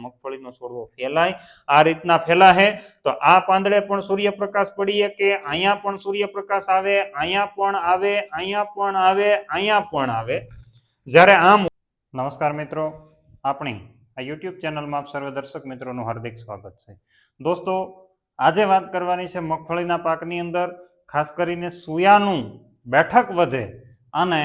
મગફળીનો છોડવો ફેલાય આ રીતના ફેલાહે તો આ પાંદડે પણ સૂર્યપ્રકાશ પડીએ કે અહીંયા પણ સૂર્યપ્રકાશ આવે, અહીંયા પણ આવે, અહીંયા પણ આવે, અહીંયા પણ આવે. જ્યારે આમ નમસ્કાર મિત્રો, આપણી આ યુટ્યુબ ચેનલમાં આપ સર્વે દર્શક મિત્રોનું હાર્દિક સ્વાગત છે. દોસ્તો, આજે વાત કરવાની છે મગફળીના પાકની અંદર ખાસ કરીને સુયાનું બેઠક વધે અને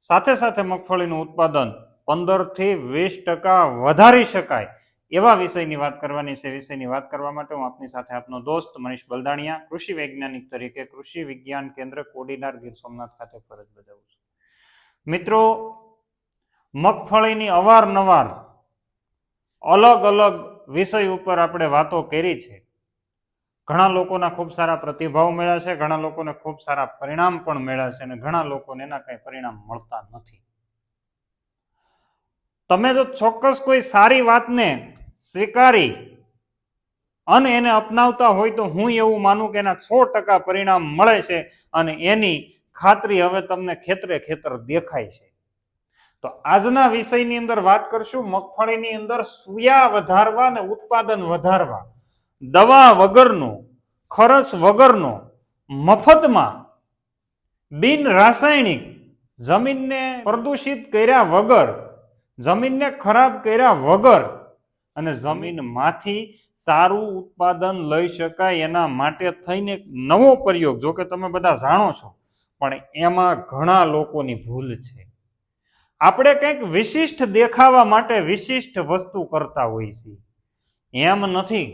સાથે સાથે મગફળીનું ઉત્પાદન 15 થી 20% વધારી શકાય એવા વિષયની વાત કરવાની છે. વિષયની વાત કરવા માટે હું આપની સાથે આપનો દોસ્ત મનીષ બલદાણિયા, કૃષિ વૈજ્ઞાનિક તરીકે કૃષિ વિજ્ઞાન કેન્દ્ર કોડીનાર ગીર સોમનાથ ખાતે ફરજ બજાવું છું. મિત્રો, મગફળીની અવારનવાર અલગ અલગ વિષય ઉપર આપણે વાતો કરી છે. ઘણા લોકોના ખૂબ સારા પ્રતિભાવ મળ્યા છે, ઘણા લોકોને ખૂબ સારા પરિણામ પણ મળ્યા છે અને ઘણા લોકોને એના કઈ પરિણામ મળતા નથી. તમે જો ચોક્કસ કોઈ સારી વાતને સ્વીકારી અને એને અપનાવતા હોય તો હું એવું માનું કે એના 100% પરિણામ મળે છે અને એની ખાતરી હવે તમને ખેતરે ખેતર દેખાય છે. તો આજના વિષયની અંદર વાત કરશું મગફળીની અંદર સુયા વધારવા અને ઉત્પાદન વધારવા, દવા વગરનો, ખર્ચ વગરનો, મફતમાં, બિન રાસાયણિક, જમીનને પ્રદૂષિત કર્યા વગર, જમીનને ખરાબ કર્યા વગર અને જમીનમાંથી સારું ઉત્પાદન લઈ શકાય એના માટે થઈને એક નવો પ્રયોગ, જો કે તમે બધા જાણો છો, પણ એમાં ઘણા લોકોની ભૂલ છે. આપણે કંઈક વિશિષ્ટ દેખાવા માટે વિશિષ્ટ વસ્તુ કરતા હોઈએ છીએ. એમ નથી.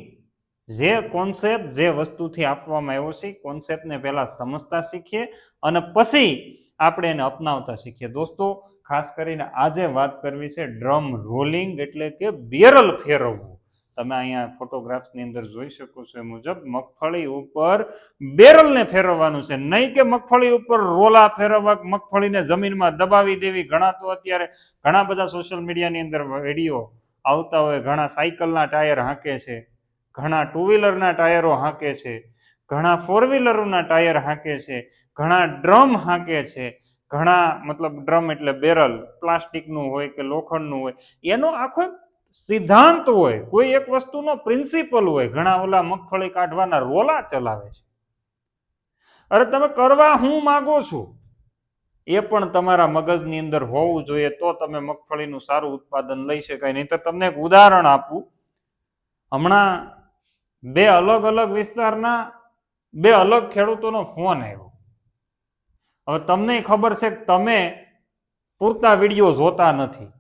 જે કોન્સેપ્ટ જે વસ્તુથી આપવામાં આવ્યો છે કોન્સેપ્ટને પહેલા સમજતા શીખીએ અને પછી આપણે એને અપનાવતા શીખીએ. દોસ્તો, ખાસ કરીને આજે વાત કરવી છે ડ્રમ રોલિંગ એટલે કે બેરલ ફેરવવું. તમે અહીંયા ફોટોગ્રાફ્સની અંદર જોઈ શકો છો એ મુજબ મગફળી ઉપર બેરલને ફેરવવાનું છે, નહીં કે મગફળી ઉપર રોલા ફેરવવા, મગફળીને જમીનમાં દબાવી દેવી. ઘણા તો અત્યારે ઘણા બધા સોશિયલ મીડિયાની અંદર વિડીયો આવતા હોય, ઘણા સાયકલના ટાયર હાંકે છે, ઘણા ટુ વ્હીલરના ટાયરો હાંકે છે, ઘણા ફોર વ્હીલરોના ટાયર હાંકે છે, ઘણા ડ્રમ હાંકે છે, ઘણા મતલબ ડ્રમ એટલે બેરલ પ્લાસ્ટિકનું હોય કે લોખંડનું હોય, એનો આખો સિદ્ધાંત હોય, કોઈ એક વસ્તુનો પ્રિન્સિપલ હોય. ઘણા ઓલા મગફળી કાઢવાના રોલા ચલાવે છે. અરે તમે કરવા હું માંગો છો એ પણ તમારા મગજની અંદર હોવું જોઈએ, તો તમે મગફળીનું સારું ઉત્પાદન લઈ શકાય. નહીં તો તમને એક ઉદાહરણ આપું. હમણાં બે અલગ અલગ વિસ્તારના બે અલગ ખેડૂતોનો ફોન આવ્યો. હવે તમને ખબર છે કે તમે પૂરતા વિડીયો જોતા નથી,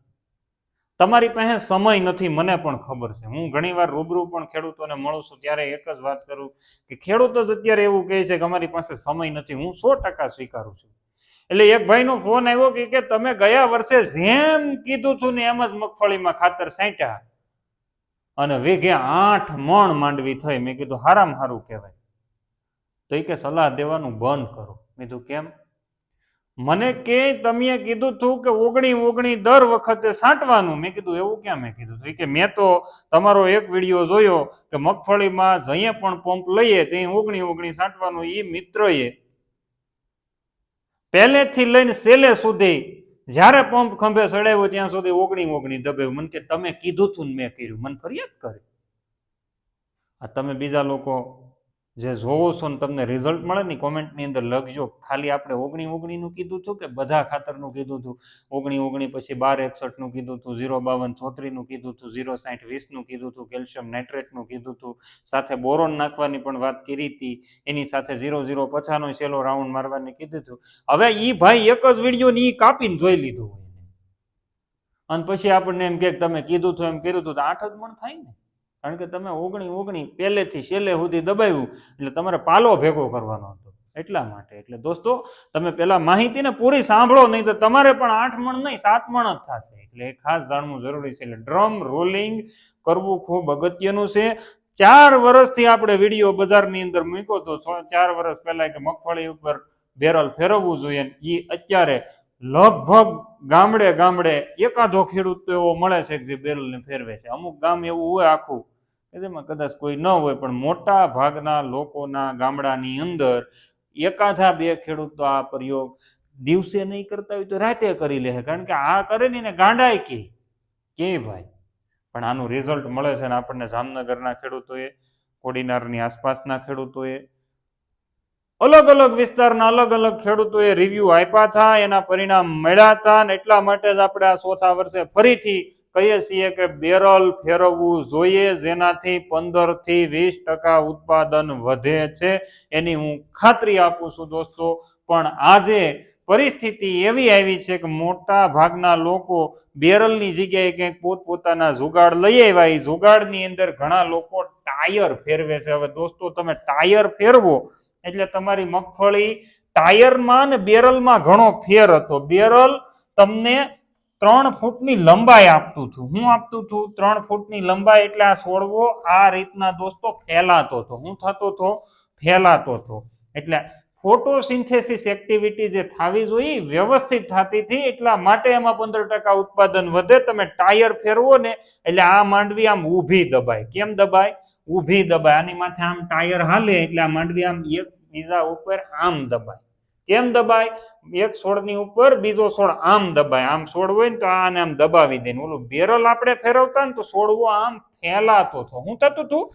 તમારી પાસે સમય નથી, મને પણ ખબર છે. હું ઘણીવાર રૂબરૂ પણ ખેડૂતોને મળું છું ત્યારે એક જ વાત કરું કે ખેડૂતો જ અત્યારે એવું કહે છે કે અમારી પાસે સમય નથી. હું 100% સ્વીકારું છું. એટલે એક ભાઈનો ફોન આવ્યો કે તમે ગયા વર્ષે જેમ કીધું હતું ને એમ જ મગફળીમાં ખાતર છાંટ્યા અને વીઘે 8 મણ માંડવી થઈ. મેં કીધું હારામાં હારું કહેવાય. તો એ કે સલાહ દેવાનું બંધ કરો. મેં કીધું કેમ? મને કે તમે કીધું હતું કે 19 દર વખતે છાંટવાનું. મેં કીધું એવું ક્યાં મેં કીધું? કે મેં તો તમારો એક વિડીયો જોયો કે મગફળીમાં જઈએ પણ પંપ લઈએ તે 19 છાંટવાનું. એ મિત્રએ પહેલેથી લઈને છેલ્લે સુધી જ્યારે પંપ ખંભે ચડાવ્યો ત્યાં સુધી 19 દબાવ્યું. મને કે તમે કીધું હતું ને મેં કર્યું. મને ફરિયાદ કરી. આ તમે બીજા લોકો જે જોવો છો ને તમને રિઝલ્ટ મળે ને કોમેન્ટની અંદર લખજો. ખાલી આપણે 19 નું કીધું હતું કે બધા ખાતરનું કીધું હતું? 19 પછી 1261 નું કીધું હતું, 052 નું કીધું હતું, 060 નું કીધું હતું, કેલ્શિયમ નાઇટ્રેટનું કીધું હતું, સાથે બોરોન નાખવાની પણ વાત કરી હતી, એની સાથે 0050 નો છેલ્લો રાઉન્ડ મારવાની કીધું હતું. હવે ઈ ભાઈ એક જ વિડીયો ની કાપીને જોઈ લીધું હોય અને પછી આપણને એમ કે તમે કીધું હતું એમ કર્યું હતું તો 8 જ મણ થાય ને. કારણ કે તમે 19 પહેલેથી છેલ્લે સુધી દબાવ્યું એટલે તમારે પાલો ભેગો કરવાનો હતો એટલા માટે. એટલે દોસ્તો, તમે પેલા માહિતીને પૂરી સાંભળો, નહીં તો તમારે પણ 8 મણ નહીં 7 મણ જ થશે. એટલે એ ખાસ જાણવું જરૂરી છે. એટલે ડ્રમ રોલિંગ કરવું ખૂબ અગત્યનું છે. 4 વર્ષથી આપણે વિડીયો બજારની અંદર મૂક્યો તો 4 વર્ષ પહેલા કે મગફળી ઉપર બેરલ ફેરવવું જોઈએ. એ અત્યારે લગભગ ગામડે ગામડે એકાદો ખેડૂત તો એવો મળે છે કે જે બેરલને ફેરવે છે. અમુક ગામ એવું હોય આખું એમાં કદાચ કોઈ ન હોય, પણ મોટા ભાગના લોકોના ગામડાની અંદર એકાદા બે ખેડૂતો આ પ્રયોગ દિવસે નહીં કરતા હોય તો રાતે કરી લે. કારણ કે આ કરે ને ગાંડાય કે ભાઈ પણ આનું રિઝલ્ટ મળે છે ને આપણને જામનગરના ખેડૂતોએ, કોડીનારની આસપાસના ખેડૂતોએ, અલગ અલગ વિસ્તારના અલગ અલગ ખેડૂતોએ રિવ્યુ આપ્યા હતા, એના પરિણામ મળ્યા હતા, ને એટલા માટે જ આપણે આ ચોથા વર્ષે ફરીથી કહીએ છીએ કે બેરલ ફેરવવું જોઈએ, જેનાથી 15 થી 20% ઉત્પાદન વધે છે, એની હું ખાતરી આપું છું દોસ્તો. પણ આજે પરિસ્થિતિ એવી આવી છે કે મોટા ભાગના લોકો બેરલની જગ્યાએ કંઈક પોતપોતાના જુગાડ લઈ આવ્યા. એ જુગાડની અંદર ઘણા લોકો ટાયર ફેરવે છે. હવે દોસ્તો તમે ટાયર ફેરવો એટલે તમારી મગફળી ટાયરમાં ને બેરલમાં ઘણો ફેર હતો. બેરલ તમને 3 ફૂટની લંબાઈ આપતું હતું. હું આપતું હતું 3 ફૂટની લંબાઈ, એટલે આ છોડવો આ રીતના દોસ્તો ફેલાતો હતો. હું થતો હતો? ફેલાતો હતો. એટલે ફોટોસિન્થેસિસ એક્ટિવિટી જે થવી જોઈએ વ્યવસ્થિત થતી હતી, એટલા માટે એમાં 15% ઉત્પાદન વધે. તમે ટાયર ફેરવો ને એટલે આ માંડવી આમ ઊભી દબાય. કેમ દબાય? ઊભી દબાય. આની માથે આમ ટાયર હાલે એટલે આ માંડવી આમ એક બીજા ઉપર આમ દબાય. કેમ દબાય? એક છોડની ઉપર બીજો છોડ આમ દબાય. આમ છોડ હોય ને તો આને આમ દબાવી દે. ઓલું બેરલ આપણે ફેરવતા ને તો છોડવો આમ ફેલાતો હતો. હું થતું હતું?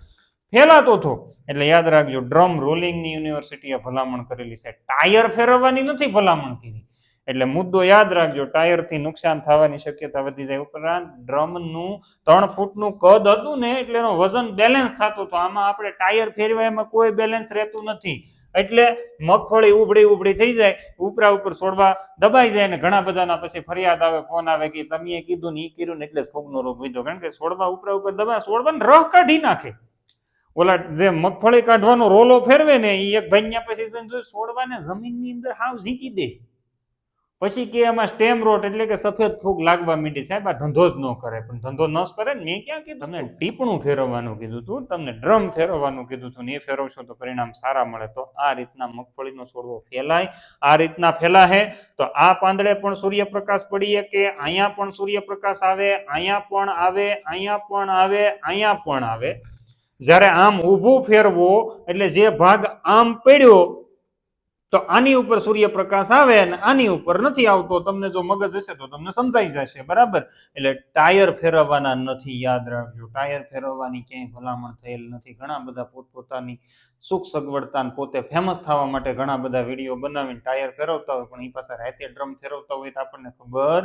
ફેલાતો હતો. એટલે યાદ રાખજો, ડ્રમ રોલિંગની યુનિવર્સિટીએ ભલામણ કરેલી છે, ટાયર ફેરવવાની નથી ભલામણ કરી. એટલે મુદ્દો યાદ રાખજો, ટાયરથી નુકસાન થવાની શક્યતા વધી જાય. ઉપરાંત ડ્રમનું 3 ફૂટનું કદ હતું ને એટલે એનો વજન બેલેન્સ થતું હતું. આમાં આપણે ટાયર ફેરવા એમાં કોઈ બેલેન્સ રહેતું નથી. એટલે મગફળી ઉભળી થઈ જાય, ઉપરા ઉપર છોડવા દબાઈ જાય, ને ઘણા બધાના પછી ફરિયાદ આવે, ફોન આવે કે તમે કીધું ને એ કર્યું ને એટલે જ ફૂગનો રોગ વધ્યો. કારણ કે છોડવા ઉપરા ઉપર દબાય, છોડવાને રહ કાઢી નાખે. ઓલા જે મગફળી કાઢવાનો રોલો ફેરવે ને એ એક ભાઈ પછી છોડવાને જમીનની અંદર હાવ ઝીકી દે. પછી કે એમાં સ્ટેમ રોટ એટલે કે સફેદ ફૂગ લાગવા માંડી. સાહેબ આ ધંધો જ ન કરે. પણ ધંધો ન કરે ને, મેં ક્યાં કીધું? તમને ટીપણું ફેરવવાનું કીધું હતું, તમને ડ્રમ ફેરવવાનું કીધું હતું, ને એ ફેરવશો તો પરિણામ સારા મળે. તો આ રીતના મગફળીનો છોડવો ફેલાય, આ રીતના ફેલાય તો આ પાંદડે પણ સૂર્યપ્રકાશ પડીએ કે અહીંયા પણ સૂર્યપ્રકાશ આવે, અહીંયા પણ આવે, અહીંયા પણ આવે, અહીંયા પણ આવે. જ્યારે આમ ઊભું ફેરવો એટલે જે ભાગ આમ પડ્યો તો આની ઉપર સૂર્યપ્રકાશ આવે અને આની ઉપર નથી આવતો. તમને જો મગજ હશે તો તમને સમજાઈ જશે. બરાબર? એટલે ટાયર ફેરવવાના નથી, યાદ રાખજો. ટાયર ફેરવવાની ક્યાંય ભલામણ થયેલ નથી. ઘણા બધા પોતપોતાની સુખ સગવડતા પોતે ફેમસ થવા માટે ઘણા બધા વિડીયો બનાવીને ટાયર ફેરવતા હોય, પણ એ પાછા રાતે ડ્રમ ફેરવતા હોય તો આપણને ખબર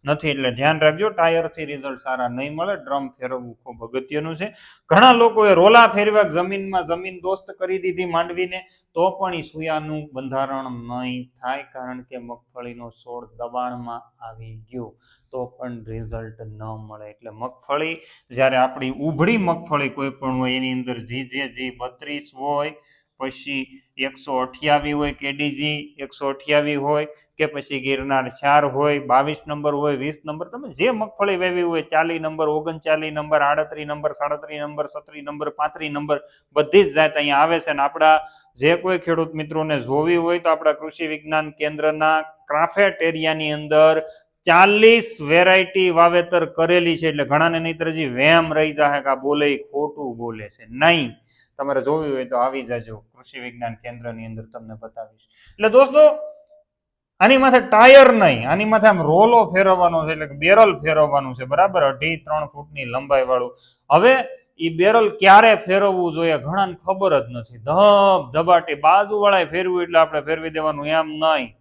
નથી. એટલે ધ્યાન રાખજો, ટાયરથી રિઝલ્ટ સારા નહીં મળે. ડ્રમ ફેરવવું ખૂબ અગત્યનું છે. ઘણા લોકોએ રોલા ફેરવ્યા, જમીનમાં જમીન દોસ્ત કરી દીધી માંડવીને, તો પણ એ સુયાનું બંધારણ નહીં થાય, કારણ કે મગફળીનો છોડ દબાણમાં આવી ગયો તો પણ રિઝલ્ટ ન મળે. એટલે મગફળી જ્યારે આપણી ઉભળી મગફળી કોઈ પણ હોય એની અંદર G32 હોય, પછી 128 હોય, કેડીજી 128 હોય, કે પછી ગિરનાર 4 હોય, 22 નંબર હોય, 20 નંબર, તમે જે મગફળી વેવી હોય, 40 number, 39 number, 38 number, 37 number, 36 number, 35 number, બધી જ જાત અહીંયા આવે છે. અને આપણા જે કોઈ ખેડૂત મિત્રોને જોવી હોય તો આપણા કૃષિ વિજ્ઞાન કેન્દ્રના ક્રાફેટ એરિયાની અંદર 40 વેરાયટી વાવેતર કરેલી છે. એટલે ઘણાને નહીતર હજી વેમ રહી જાય કે આ બોલે ખોટું બોલે છે. નહીં, તમારે જોવી હોય તો આવી જજો કૃષિ વિજ્ઞાન કેન્દ્રની અંદર, તમને બતાવીશ. એટલે દોસ્તો આની માથે ટાયર નહીં, આની માથે આમ રોલો ફેરવવાનો છે, એટલે બેરલ ફેરવવાનું છે. બરાબર? 2.5-3 ફૂટની લંબાઈ વાળું. હવે એ બેરલ ક્યારે ફેરવવું જોઈએ ઘણાને ખબર જ નથી. ધબાટી બાજુ વાળા ફેરવું એટલે આપણે ફેરવી દેવાનું, એમ નહીં.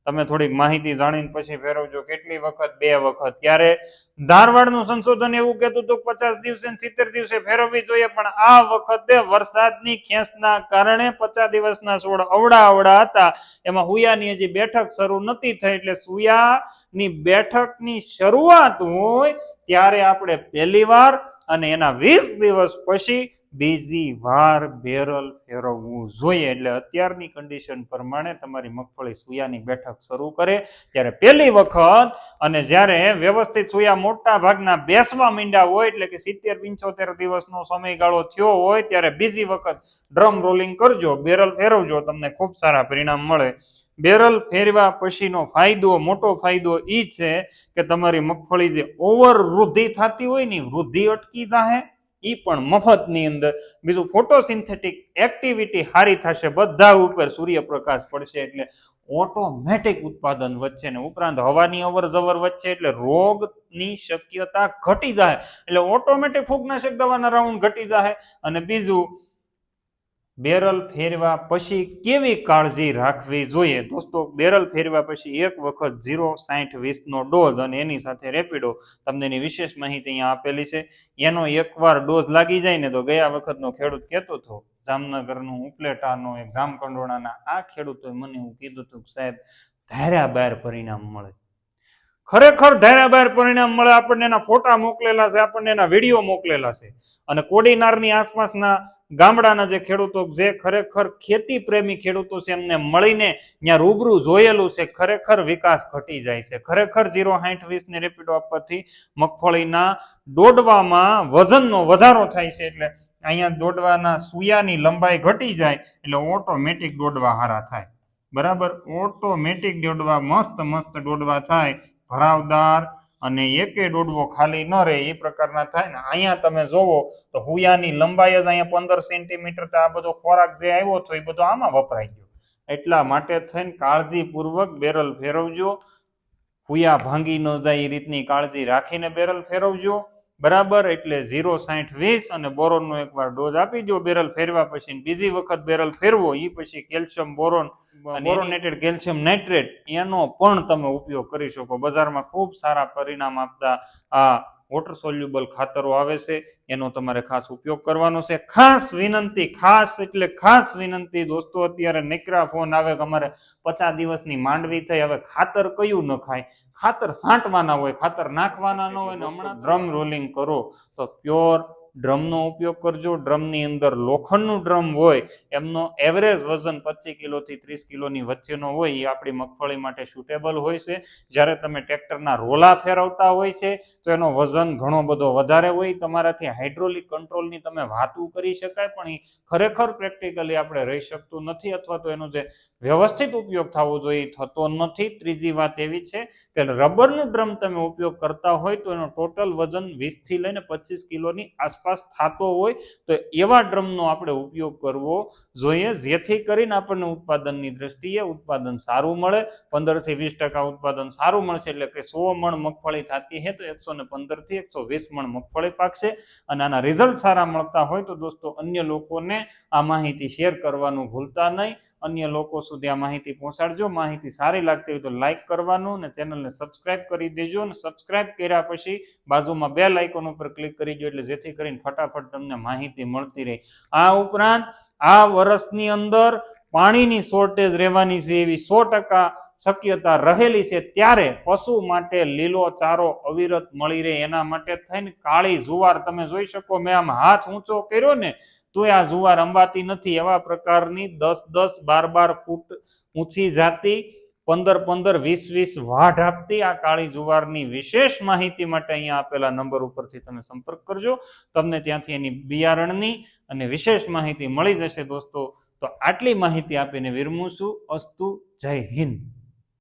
તમે થોડીક માહિતી જાણીને પછી ફેરવજો. કેટલી વખત? 2 વખત. ત્યારે ધારવાડનું સંશોધન એવું કહેતું હતું 50 દિવસે 70 દિવસે ફેરવવી જોઈએ, પણ આ વખતે વરસાદની ખેંચના કારણે 50 દિવસના છોડ અવડા હતા, એમાં હુયાની હજી બેઠક શરૂ નથી થઈ. એટલે સુયાની બેઠકની શરૂઆત હોય ત્યારે આપણે પહેલી વાર અને એના 20 દિવસ પછી બીજી વાર બેરલ ફેરવવું જોઈએ. એટલે અત્યારની કન્ડિશન પ્રમાણે તમારી મગફળી સુયાની બેઠક શરૂ કરે ત્યારે પહેલી વખત, અને જ્યારે વ્યવસ્થિત સુયા મોટા ભાગના બેસવા માંડ્યા હોય એટલે કે 70-75 દિવસનો સમયગાળો થયો હોય ત્યારે બીજી વખત ડ્રમ રોલિંગ કરજો, બેરલ ફેરવજો, તમને ખૂબ સારા પરિણામ મળે. બેરલ ફેરવા પછીનો ફાયદો, મોટો ફાયદો એ છે કે તમારી મગફળી જે ઓવર વૃદ્ધિ થતી હોય ને વૃદ્ધિ અટકી જાય, એ પણ મફતની અંદર. બીજું ફોટોસિન્થેટિક એક્ટિવિટી સારી થશે, બધા ઉપર સૂર્યપ્રકાશ પડશે એટલે ઓટોમેટિક ઉત્પાદન વધશે ને ઉપરાંત હવાની અવર જવર વધશે એટલે રોગની શક્યતા ઘટી જાય એટલે ઓટોમેટિક ફૂગનાશક દવાના રાઉન્ડ ઘટી જાય. અને બીજું, બેરલ ફેરવા પછી કેવી કાળજી રાખવી જોઈએ? દોસ્તો, બેરલ ફેરવા પછી એક વખત 0-60-20 નો ડોઝ અને એની સાથે રેપિડો, તમને એની વિશેષ માહિતી અહીંયા આપેલી છે. એનો એકવાર ડોઝ લાગી જાય ને તો ગયા વખતનો ખેડૂત કહેતો હતો, જામનગરનું ઉપલેટાનો એક જામકંડોળાના આ ખેડૂતોએ મને એવું કીધું હતું કે સાહેબ ધાર્યા બહાર પરિણામ મળે. ખરેખર ધાર્યા બહાર પરિણામ મળે. આપણને એના ફોટા મોકલેલા છે, આપણને એના વિડીયો મોકલેલા છે. અને કોડીનારની આસપાસના ગામડાના જે ખેડૂતો, જે ખરેખર ખેતી પ્રેમી ખેડૂતો છે, એમને મળીને ત્યાં રૂબરૂ જોયેલું છે. ખરેખર વિકાસ ઘટી જાય છે. ખરેખર 0-60-20 ને રેપિડો આપવાથી મગફળીના દોડવામાં વજનનો વધારો થાય છે. એટલે અહીંયા દોડવાના સૂયાની લંબાઈ ઘટી જાય એટલે ઓટોમેટિક દોડવા હારા થાય. બરાબર, ઓટોમેટિક દોડવા મસ્ત દોડવા થાય, ભરાવદાર, અને એકે દોડવો ખાલી ન રહે એ પ્રકારના થાય ને. અહીંયા તમે જોવો તો હુયાની લંબાઈ જ અહીંયા 15 સેન્ટીમીટર, આ બધો ખોરાક જે આવ્યો હતો એ બધો આમાં વપરાઈ ગયો. એટલા માટે થઈને કાળજીપૂર્વક બેરલ ફેરવજો. હુયા ભાંગી ન જાય એ રીતની કાળજી રાખીને બેરલ ફેરવજો. બરાબર, એટલે 0-60-20 અને બોરોનનો એકવાર ડોઝ આપી દો બેરલ ફેરવા પછી. બીજી વખત બેરલ ફેરવો એ પછી calcium boron, boronated calcium nitrate એનો પણ તમે ઉપયોગ કરી શકો. બજારમાં ખૂબ સારા પરિણામ આપતા આ વોટર સોલ્યુબલ ખાતરો આવે છે, એનો તમારે ખાસ ઉપયોગ કરવાનો છે. ખાસ વિનંતી, ખાસ એટલે ખાસ વિનંતી દોસ્તો, અત્યારે નીકળા ફોન આવે કે અમારે 50 દિવસની માંડવી થઈ, હવે ખાતર કયું ન ખાય? ખાતર છાંટવાના હોય, ખાતર નાખવાના ન હોય. ને હમણાં ડ્રમ રોલિંગ કરો તો પ્યોર ડ્રમનો ઉપયોગ કરજો. ડ્રમની અંદર લોખંડનું ડ્રમ હોય, એમનો એવરેજ વજન 25 કિલોથી 30 કિલોની વચ્ચેનો હોય, એ આપણી મગફળી માટે સુટેબલ હોય છે. જ્યારે તમે ટ્રેક્ટરના રોલા ફેરવતા હોય છે તો એનો વજન ઘણો બધો વધારે હોય. તમારાથી હાઇડ્રોલિક કંટ્રોલની તમે વાતું કરી શકાય, પણ એ ખરેખર પ્રેક્ટિકલી આપણે રહી શકતું નથી, અથવા તો એનો જે વ્યવસ્થિત ઉપયોગ થવો જોઈએ થતો નથી. ત્રીજી વાત એવી છે કે રબરનું ડ્રમ તમે ઉપયોગ કરતા હોય તો એનો ટોટલ વજન 20 થી લઈને 25 કિલોની આસપાસ થતો હોય, તો એવા ડ્રમનો આપણે ઉપયોગ કરવો જોઈએ, જેથી કરીને આપણને ઉત્પાદનની દ્રષ્ટિએ ઉત્પાદન સારું મળે. 15 થી 20% ઉત્પાદન સારું મળશે. એટલે કે 100 મણ મગફળી થતી છે તો 115 થી 120 મણ મગફળી પાકશે. અને આના રિઝલ્ટ સારા મળતા હોય તો દોસ્તો, અન્ય લોકોને આ માહિતી શેર કરવાનું ભૂલતા નહીં. અન્ય લોકો સુધી આ માહિતી પહોંચાડજો. માહિતી સારી લાગતી હોય તો લાઈક કરવાનું અને ચેનલને સબસ્ક્રાઇબ કરી દેજો. અને સબસ્ક્રાઇબ કર્યા પછી બાજુમાં બેલ આઇકોન ઉપર ક્લિક કરી દો, એટલે જેથી કરીને ફટાફટ તમને માહિતી મળતી રહે. આ ઉપરાંત આ વર્ષની અંદર પાણીની શોર્ટેજ રહેવાની છે એવી 100% શક્યતા રહેલી છે. ત્યારે પશુ માટે લીલો ચારો અવિરત મળી રહે એના માટે થઈને કાળી જુવાર તમે જોઈ શકો. મેં આમ હાથ ઊંચો કર્યો ને તો આ જુવાર અંબાતી નથી. એવા પ્રકારની 10-10, 12-12 ફૂટ ઊંચી જાતી, 15-15, 20-20 વાઢ આપતી આ કાળી જુવારની વિશેષ માહિતી માટે અહીંયા આપેલા નંબર ઉપરથી તમે સંપર્ક કરજો. તમને ત્યાંથી એની બિયારણની અને વિશેષ માહિતી મળી જશે દોસ્તો. તો આટલી માહિતી આપીને વિરમું છું. અસ્તુ, જય હિન્દ.